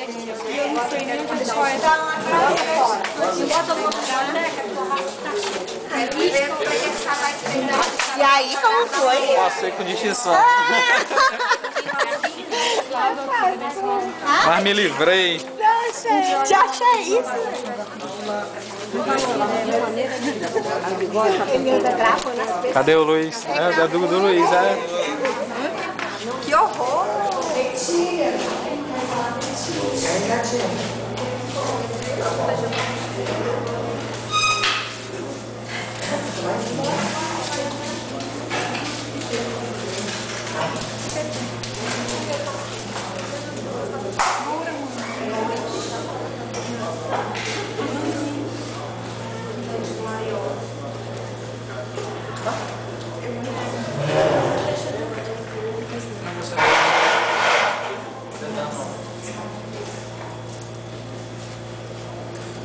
Eu não sei nem onde foi. E aí, como foi? Passei com distinção. Mas me livrei. Nossa, já achei isso. Cadê o Luiz? É do Luiz, é. Que horror!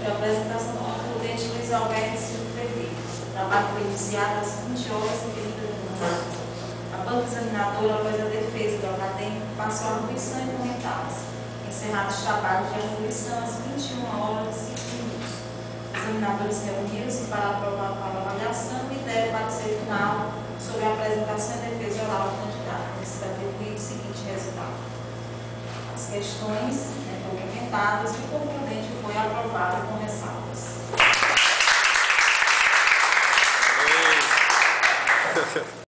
A apresentação do concludente Luiz Alberto Silva Ferreira. O trabalho foi iniciado às 20 horas e 30 minutos. A banca examinadora, após a defesa do acadêmico, passou a arguição e comentários. Encerrados os trabalhos de arguição às 21 horas e 5 minutos. Os examinadores reuniram-se para aprovar a avaliação e deram parecer final sobre a apresentação e defesa oral do candidato. Está atribuído o seguinte resultado. As questões foram comentadas e o concludente foi aprovado com ressalvas.